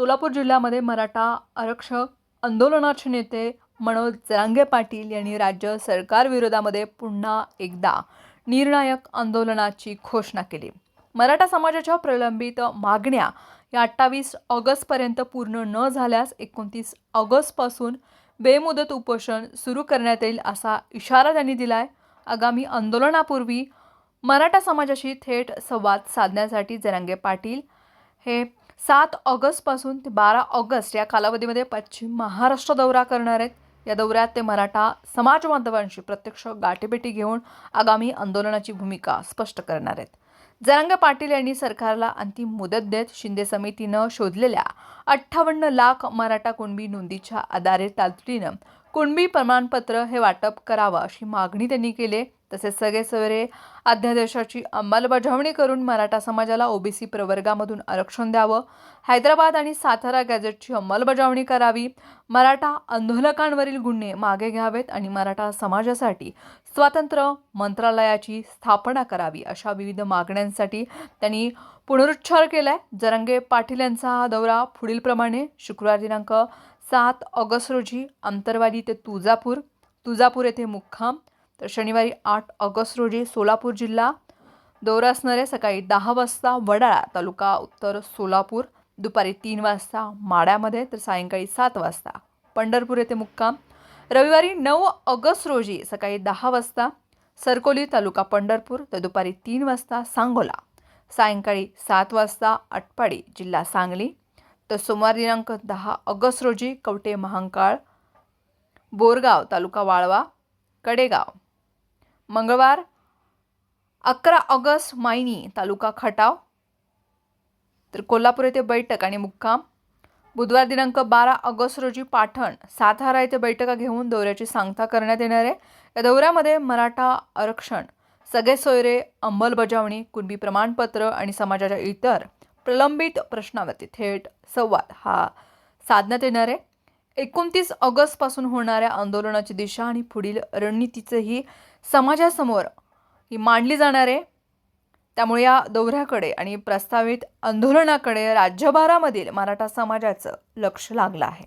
सोलापूर जिल्ह्यामध्ये मराठा आरक्षण आंदोलनाचे नेते मनोज जरांगे पाटील यांनी राज्य सरकारविरोधामध्ये पुन्हा एकदा निर्णायक आंदोलनाची घोषणा केली। मराठा समाजाच्या प्रलंबित मागण्या या 28 ऑगस्टपर्यंत पूर्ण न झाल्यास 29 ऑगस्टपासून बेमुदत उपोषण सुरू करण्यात येईल असा इशारा त्यांनी दिलाय। आगामी आंदोलनापूर्वी मराठा समाजाशी थेट संवाद साधण्यासाठी जरांगे पाटील हे 7 ऑगस्टपासून ते 12 ऑगस्ट या कालावधीमध्ये पश्चिम महाराष्ट्र दौरा करणार आहेत। या दौऱ्यात ते मराठा समाज बांधवांशी प्रत्यक्ष गाठीभेटी घेऊन आगामी आंदोलनाची भूमिका स्पष्ट करणार आहेत। जरांगे पाटील यांनी सरकारला अंतिम मुदत देत शिंदे समितीनं शोधलेल्या 58 लाख मराठा कुणबी नोंदीच्या आधारे तातडीनं कुणबी प्रमाणपत्र हे वाटप करावं अशी मागणी त्यांनी केली। तसेच सगळे सोयरे अध्यादेशाची अंमलबजावणी करून मराठा समाजाला ओबीसी प्रवर्गामधून आरक्षण द्यावं, हैदराबाद आणि सातारा गॅझेटची अंमलबजावणी करावी, मराठा आंदोलकांवरील गुन्हे मागे घ्यावेत आणि मराठा समाजासाठी स्वतंत्र मंत्रालयाची स्थापना करावी अशा विविध मागण्यांसाठी त्यांनी पुनरुच्चार केलाय। जरांगे पाटील यांचा हा दौरा पुढीलप्रमाणे शुक्रवार दिनांक 7 ऑगस्ट रोजी आंतरवाली ते तुळजापूर येथे मुक्काम, तर शनिवारी 8 ऑगस्ट रोजी सोलापूर जिल्हा दौरा असणार आहे। सकाळी 10 वाजता वडाळा तालुका उत्तर सोलापूर, दुपारी 3 वाजता माड्यामध्ये, तर सायंकाळी 7 वाजता पंढरपूर येथे मुक्काम। रविवारी 9 ऑगस्ट रोजी सकाळी 10 वाजता सरकोली तालुका पंढरपूर, तर दुपारी 3 वाजता सांगोला, सायंकाळी 7 वाजता आटपाडी जिल्हा सांगली। तर सोमवार दिनांक 10 ऑगस्ट रोजी कवटे महांकाळ बोरगाव तालुका वाळवा कडेगाव। मंगळवार 11 ऑगस्ट मायनी तालुका खटाव, तर कोल्हापूर येथे बैठक आणि मुक्काम। बुधवार दिनांक 12 ऑगस्ट रोजी पाटण सातारा येथे बैठका घेऊन दौऱ्याची सांगता करण्यात येणार आहे। या दौऱ्यामध्ये मराठा आरक्षण, सगळे सोयरे अंमलबजावणी, कुणबी प्रमाणपत्र आणि समाजाच्या इतर प्रलंबित प्रश्नावरती थेट संवाद हा साधण्यात येणार आहे। 29 ऑगस्टपासून होणाऱ्या आंदोलनाची दिशा आणि पुढील रणनीतीचंही समाजासमोर ही मांडली जाणार आहे। त्यामुळे या दौऱ्याकडे आणि प्रस्तावित आंदोलनाकडे राज्यभरामधील मराठा समाजाचं लक्ष लागलं आहे।